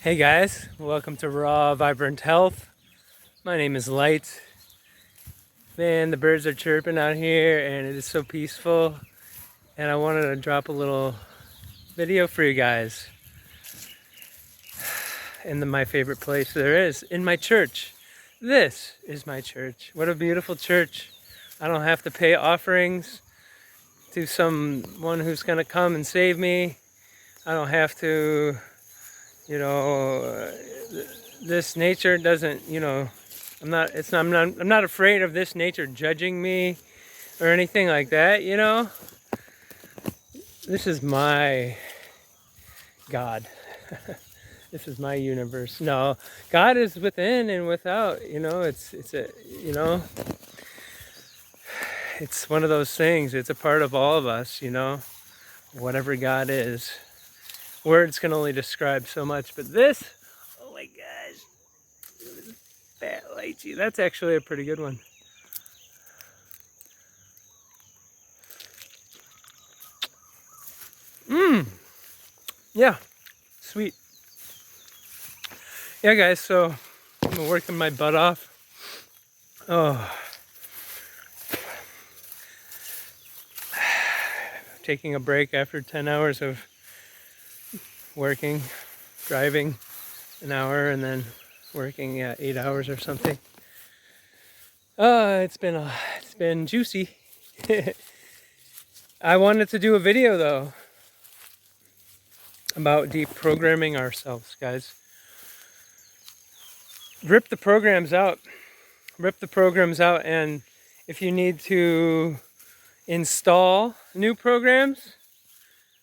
Hey guys, welcome to Raw Vibrant Health. My name is Light. Man, the birds are chirping out here and it is so peaceful. And I wanted to drop a little video for you guys in my favorite place there is, in my church. This is my church. What a beautiful church. I don't have to pay offerings to someone who's going to come and save me. I don't have to, this nature doesn't, I'm not afraid of this nature judging me or anything like that, This is my God. This is my universe. No, God is within and without, it's one of those things. It's a part of all of us, whatever God is. Words can only describe so much, but this, oh my gosh, fat lychee. That's actually a pretty good one. Yeah, sweet. Yeah, guys, so I'm working my butt off. Oh, taking a break after 10 hours of working, driving an hour, and then working 8 hours or something. It's been juicy. I wanted to do a video though about deprogramming ourselves, guys. Rip the programs out, and if you need to install new programs,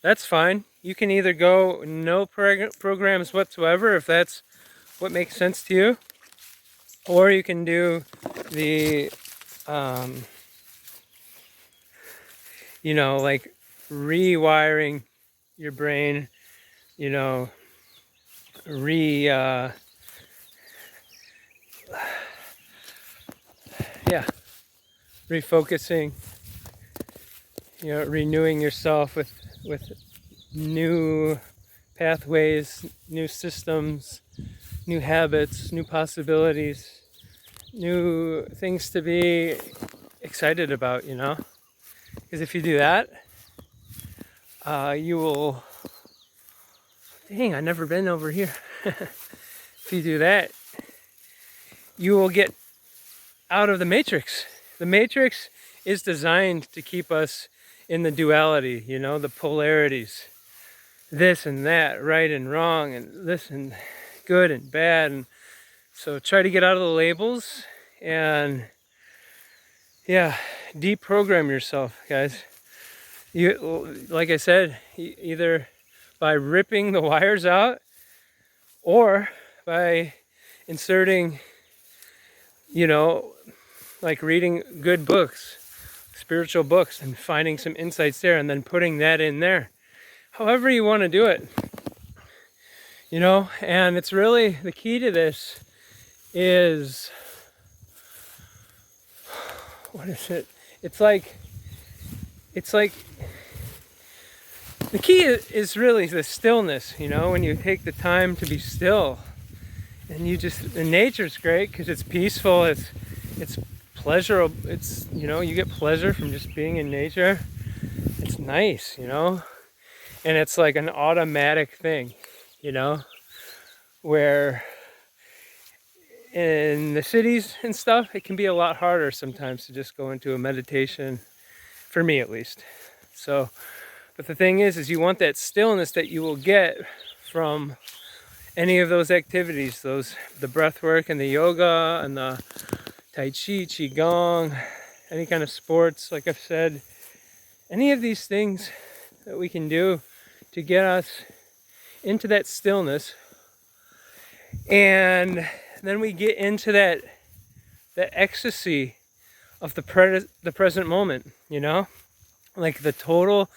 that's fine. You can either go no programs whatsoever if that's what makes sense to you, or you can do the like rewiring your brain, refocusing, renewing yourself with new pathways, new systems, new habits, new possibilities, new things to be excited about, because if you do that, you will, dang, I've never been over here. If you do that, you will get out of the matrix. The matrix is designed to keep us in the duality, the polarities, this and that, right and wrong, and this and good and bad. And so try to get out of the labels and deprogram yourself, guys. You, like I said, either by ripping the wires out or by inserting, like reading good books, spiritual books, and finding some insights there and then putting that in there. However you want to do it, and it's really, the key to this is, what is it? It's like the key is really the stillness, when you take the time to be still, and the nature's great because it's peaceful, it's pleasurable, it's, you get pleasure from just being in nature. It's nice, and it's like an automatic thing, where in the cities and stuff, it can be a lot harder sometimes to just go into a meditation, for me at least. So, but the thing is you want that stillness that you will get from any of those activities, the breath work and the yoga and the Tai Chi, Qigong, any kind of sports, like I've said, any of these things that we can do to get us into that stillness. And then we get into that ecstasy of the present moment, like the total,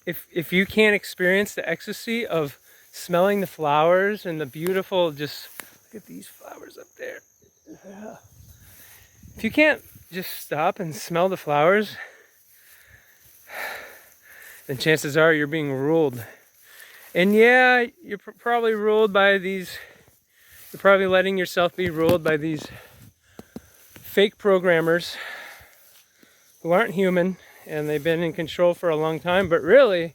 if you can't experience the ecstasy of smelling the flowers and the beautiful, just look at these flowers up there. Yeah. If you can't just stop and smell the flowers, then chances are you're being ruled. And yeah, you're probably ruled by these, you're probably letting yourself be ruled by these fake programmers who aren't human, and they've been in control for a long time, but really,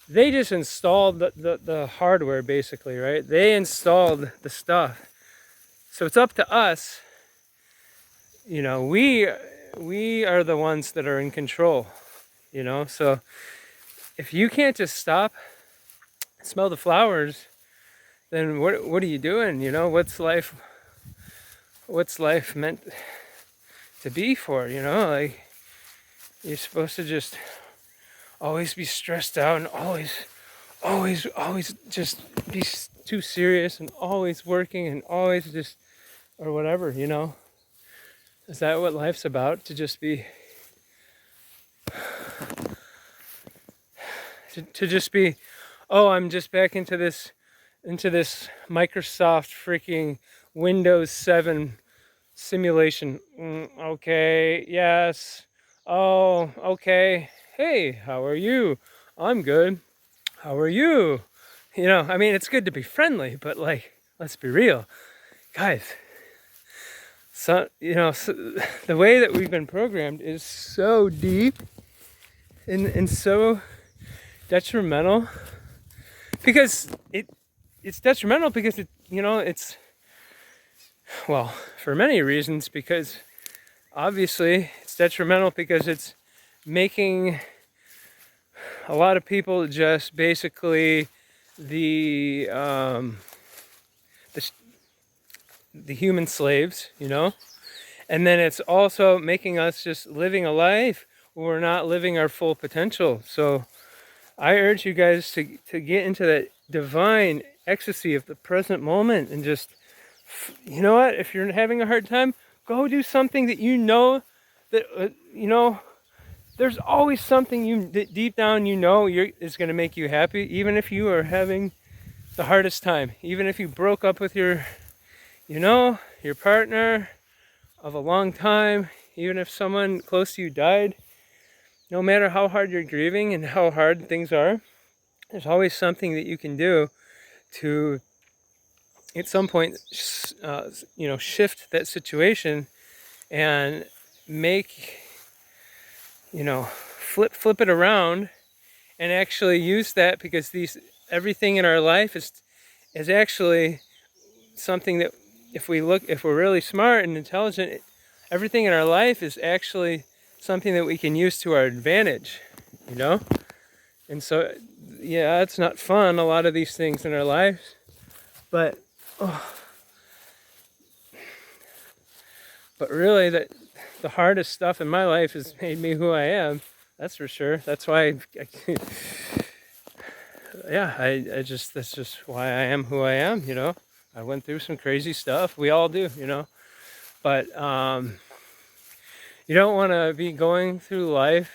they just installed the hardware, basically, right? They installed the stuff. So it's up to us, you know, we are the ones that are in control, you know? So if you can't just stop, smell the flowers, then what are you doing? You know, what's life meant to be for, you know? Like, you're supposed to just always be stressed out and always just be too serious and always working and always just, or whatever, you know? Is that what life's about? To just be, to just be, oh, I'm just back into this Microsoft freaking Windows 7 simulation. Okay, yes. Oh, okay. Hey, how are you? I'm good. How are you? You know, I mean, it's good to be friendly, but like, let's be real. Guys, so, you know, the way that we've been programmed is so deep and so detrimental, because it's detrimental because it, you know, it's, well, for many reasons, because obviously it's detrimental because it's making a lot of people just basically the human slaves, you know? And then it's also making us just living a life where we're not living our full potential. So I urge you guys to get into that divine ecstasy of the present moment and just, you know what, if you're having a hard time, go do something that you know that, you know, there's always something that deep down you know is going to make you happy, even if you are having the hardest time, even if you broke up with your, you know, your partner of a long time, even if someone close to you died. No matter how hard you're grieving and how hard things are, there's always something that you can do to, at some point, you know, shift that situation and make, you know, flip it around and actually use that, because everything in our life is actually something that, if we're really smart and intelligent, everything in our life is actually something that we can use to our advantage, you know? And so, yeah, it's not fun, a lot of these things in our lives, but really the hardest stuff in my life has made me who I am. That's for sure. That's why that's just why I am who I am, you know? I went through some crazy stuff. We all do, you know? But you don't want to be going through life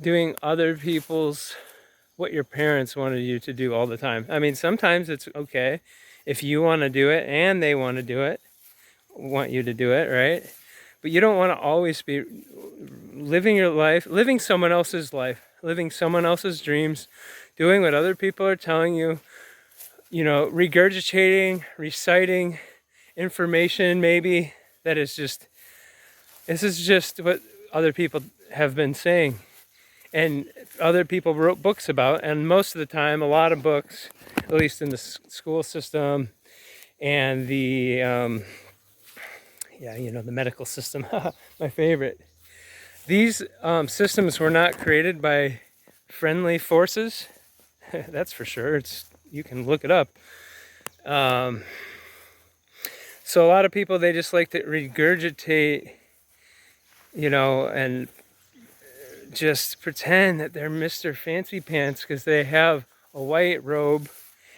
doing other people's, what your parents wanted you to do all the time. I mean, sometimes it's okay if you want to do it and they want you to do it, right? But you don't want to always be living your life, living someone else's life, living someone else's dreams, doing what other people are telling you, you know, regurgitating, reciting information maybe that is just, this is just what other people have been saying and other people wrote books about. And most of the time, a lot of books, at least in the school system and the you know, the medical system, my favorite, these systems were not created by friendly forces. That's for sure. You can look it up. So a lot of people, they just like to regurgitate, you know, and just pretend that they're Mr. Fancy Pants because they have a white robe.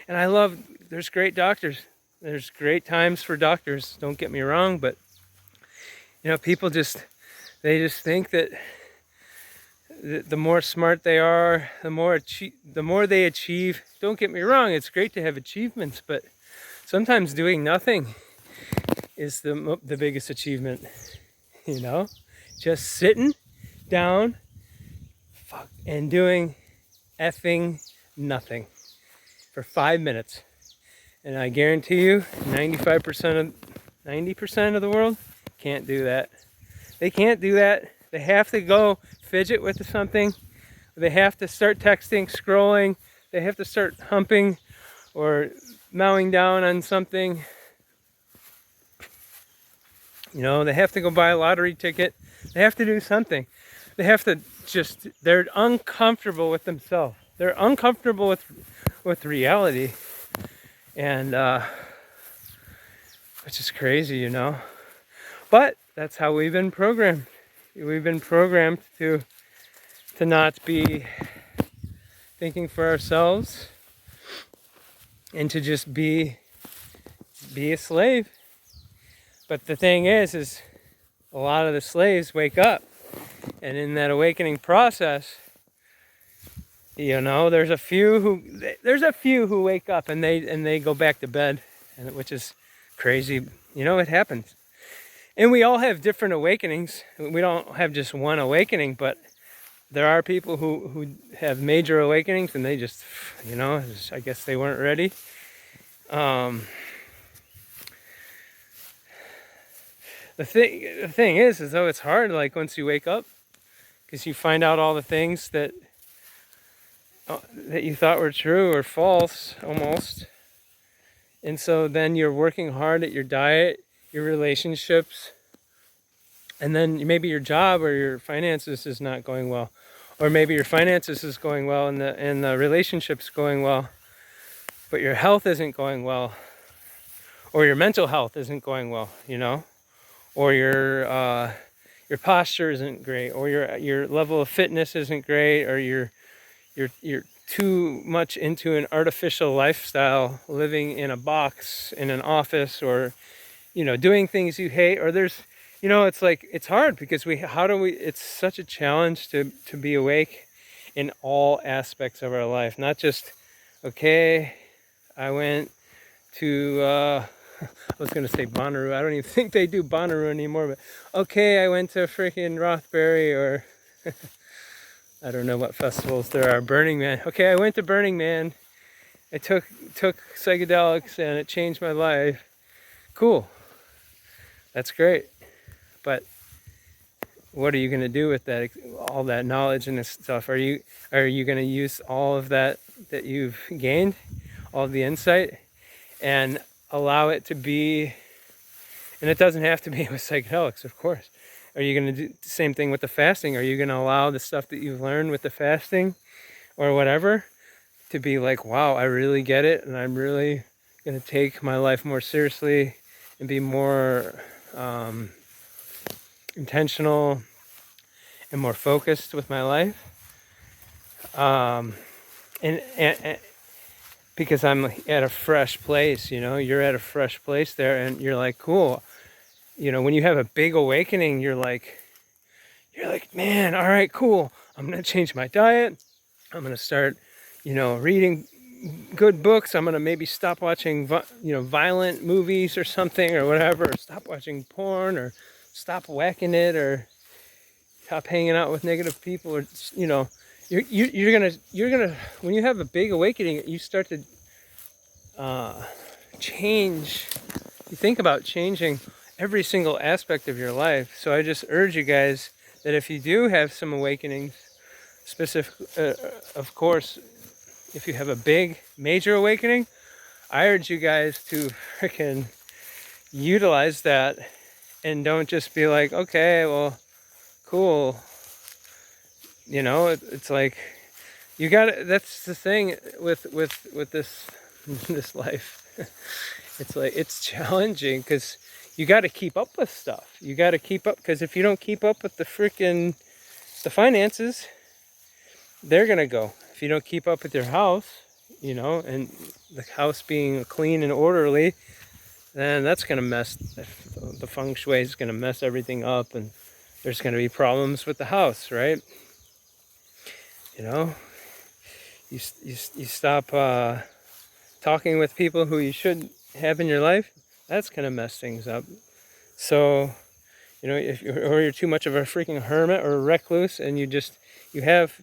And there's great doctors. There's great times for doctors, don't get me wrong, but, you know, people they just think that the more smart they are, the more they achieve. Don't get me wrong, it's great to have achievements, but sometimes doing nothing is the biggest achievement, you know? Just sitting down and doing effing nothing for 5 minutes. And I guarantee you 90% of the world can't do that. They can't do that. They have to go fidget with something. They have to start texting, scrolling. They have to start humping or mowing down on something. You know, they have to go buy a lottery ticket. They have to do something. They have to just, they're uncomfortable with themselves. They're uncomfortable with reality. And, which is crazy, you know. But that's how we've been programmed. We've been programmed to not be thinking for ourselves and to just be a slave. But the thing is a lot of the slaves wake up, and in that awakening process, you know, there's a few who wake up and they go back to bed, and which is crazy. You know, it happens. And we all have different awakenings. We don't have just one awakening, but there are people who have major awakenings and they just, you know, I guess they weren't ready. The thing is though, it's hard, like, once you wake up, because you find out all the things that you thought were true or false, almost. And so then you're working hard at your diet, your relationships, and then maybe your job or your finances is not going well, or maybe your finances is going well and the relationship's going well, but your health isn't going well, or your mental health isn't going well, you know, or your posture isn't great, or your level of fitness isn't great, or you're too much into an artificial lifestyle, living in a box in an office, or, you know, doing things you hate, or there's, you know, it's like, it's hard because it's such a challenge to be awake in all aspects of our life, not just, okay, I went to, I was going to say Bonnaroo. I don't even think they do Bonnaroo anymore, but okay, I went to freaking Rothbury, or I don't know what festivals there are. Burning Man. Okay, I went to Burning Man. I took psychedelics and it changed my life. Cool. That's great. But what are you going to do with that, all that knowledge and this stuff? Are you going to use all of that you've gained, all of the insight, and allow it to be, and it doesn't have to be with psychedelics, of course. Are you going to do the same thing with the fasting? Are you going to allow the stuff that you've learned with the fasting or whatever to be like, wow, I really get it, and I'm really going to take my life more seriously and be more intentional and more focused with my life? And because I'm at a fresh place, you know, you're at a fresh place there, and you're like, cool. You know, when you have a big awakening, you're like, man, all right, cool. I'm going to change my diet. I'm going to start, you know, reading good books. I'm going to maybe stop watching, you know, violent movies or something or whatever, or stop watching porn, or stop whacking it, or stop hanging out with negative people, or, you know, you're gonna when you have a big awakening, you start to change. You think about changing every single aspect of your life. So I just urge you guys that if you do have some awakenings, of course, if you have a big, major awakening, I urge you guys to freaking utilize that, and don't just be like, okay, well, cool. You know, it's like, you gotta, that's the thing with this life. It's like, it's challenging because you got to keep up with stuff. You got to keep up, because if you don't keep up with the finances, they're gonna go. If you don't keep up with your house, you know, and the house being clean and orderly, then that's gonna mess, the feng shui is gonna mess everything up, and there's gonna be problems with the house, right? You know, you stop talking with people who you should have in your life, that's gonna mess things up. So, you know, if you're too much of a freaking hermit or a recluse, and you have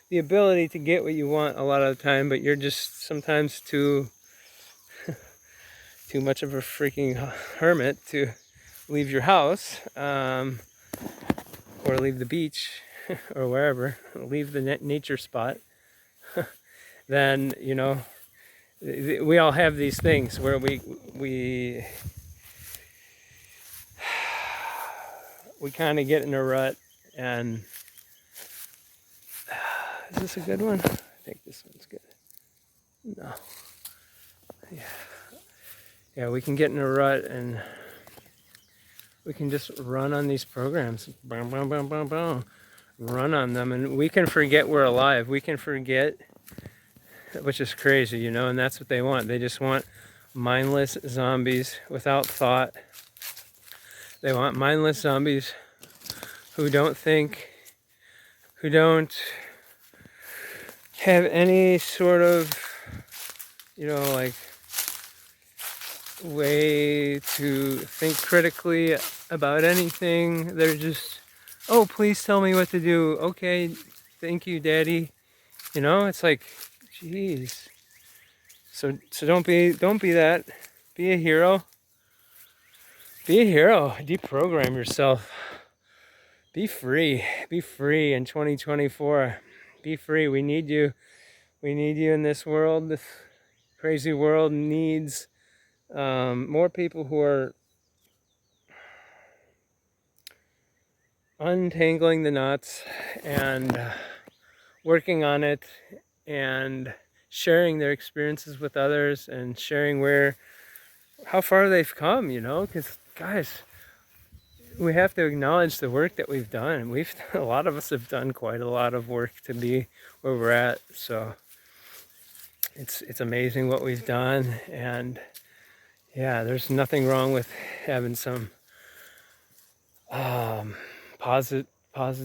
the ability to get what you want a lot of the time, but you're just sometimes too much of a freaking hermit to leave your house, or leave the beach or wherever, leave the nature spot. Then, you know, we all have these things where we kind of get in a rut. And is this a good one? I think this one's good. No. Yeah, we can get in a rut and we can just run on these programs. Boom, boom, boom, boom, boom. Run on them, and we can forget we're alive. We can forget, which is crazy, you know, and that's what they want. They just want mindless zombies without thought. They want mindless zombies who don't think, who don't have any sort of, you know, like, way to think critically about anything. They're just, oh, please tell me what to do. Okay, thank you, Daddy. You know, it's like, jeez. So don't be that. Be a hero. Be a hero. Deprogram yourself. Be free. Be free in 2024. Be free. We need you. We need you in this world. This crazy world needs more people who are untangling the knots and working on it and sharing their experiences with others and sharing how far they've come, you know, because guys, we have to acknowledge the work that we've done. A lot of us have done quite a lot of work to be where we're at. So it's amazing what we've done. And yeah, there's nothing wrong with having some positive.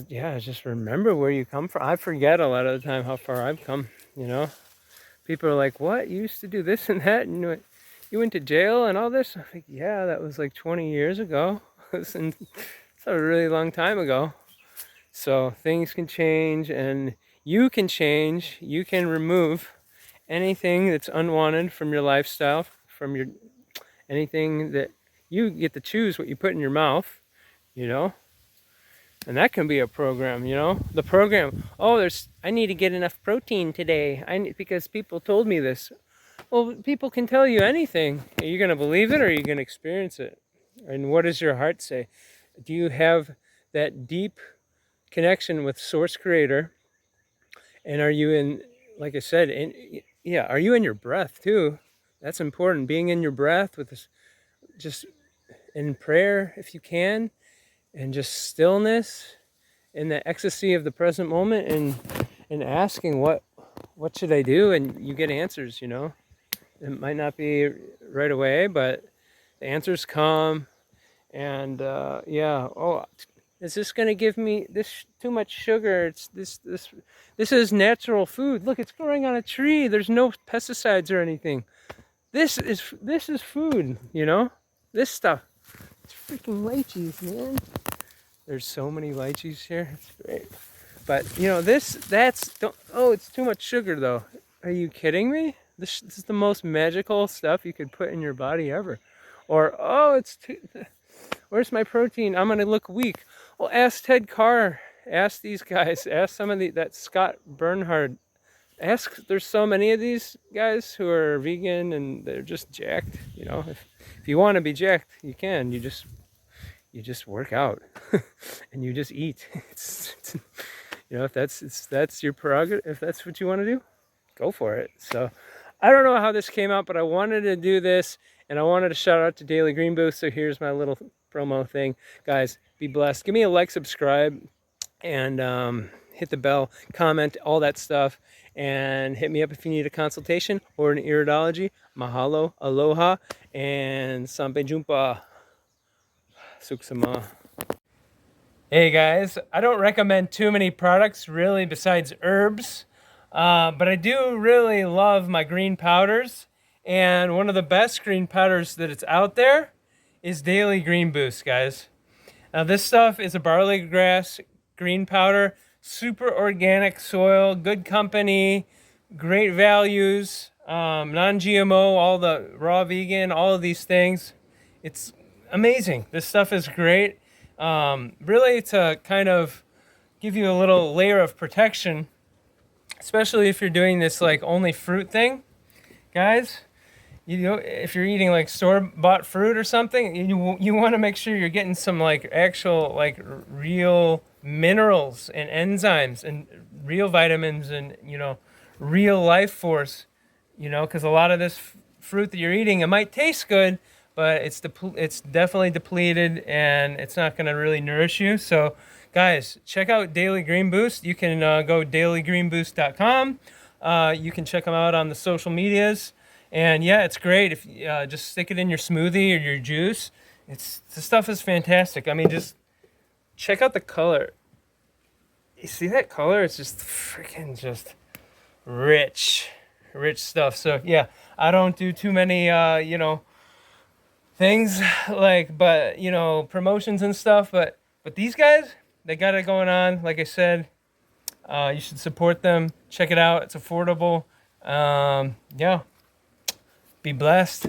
Yeah, just remember where you come from. I forget a lot of the time how far I've come, you know. People are like, what, you used to do this and that, and you went to jail and all this? I'm like, yeah, that was like 20 years ago. It's a really long time ago. So things can change, and you can change. You can remove anything that's unwanted from your lifestyle, from your anything that you get to choose what you put in your mouth, you know. And that can be a program, you know. The program, oh, I need to get enough protein today. Because people told me this. Well, people can tell you anything. Are you going to believe it, or are you going to experience it? And what does your heart say? Do you have that deep connection with Source Creator? And are you in, like I said, are you in your breath too? That's important. Being in your breath with this, just in prayer if you can, and just stillness in the ecstasy of the present moment, and asking what should I do, and you get answers, you know. It might not be right away, but the answers come. And yeah, oh, is this going to give me this too much sugar? It's this is natural food. Look, it's growing on a tree. There's no pesticides or anything. This is food, you know. This stuff. It's freaking lychees, man. There's so many lychees here. It's great. But you know, it's too much sugar though. Are you kidding me? This is the most magical stuff you could put in your body ever. Or, oh, where's my protein? I'm gonna look weak. Well, ask Ted Carr. Ask these guys. Ask some of that Scott Bernhard. There's so many of these guys who are vegan and they're just jacked. You know, if you want to be jacked, you can. You just work out and you just eat. You know, if that's your prerogative, if that's what you want to do, go for it. So I don't know how this came out, but I wanted to do this, and I wanted to shout out to Daily Green Boost. So here's my little promo thing. Guys, be blessed. Give me a like, subscribe, and hit the bell, comment, all that stuff. And hit me up if you need a consultation or an iridology. Mahalo, aloha, and sampe jumpa. Suksama. Hey guys, I don't recommend too many products really besides herbs, but I do really love my green powders, and one of the best green powders that it's out there is Daily Green Boost, guys. Now this stuff is a barley grass green powder, super organic soil, good company, great values, non-GMO, all the raw vegan, all of these things. It's amazing. This stuff is great. Really to kind of give you a little layer of protection, especially if you're doing this like only fruit thing, guys. You know, if you're eating like store-bought fruit or something, you want to make sure you're getting some like actual like real minerals and enzymes and real vitamins and real life force. Because a lot of this fruit that you're eating, it might taste good, but it's definitely depleted and it's not going to really nourish you. So, guys, check out Daily Green Boost. You can go dailygreenboost.com. You can check them out on the social medias. And yeah, it's great if you just stick it in your smoothie or your juice. The stuff is fantastic. I mean, just check out the color. You see that color? It's just freaking just rich stuff. So yeah, I don't do too many things like, but promotions and stuff. But these guys, they got it going on. Like I said, you should support them. Check it out. It's affordable. Yeah. Be blessed.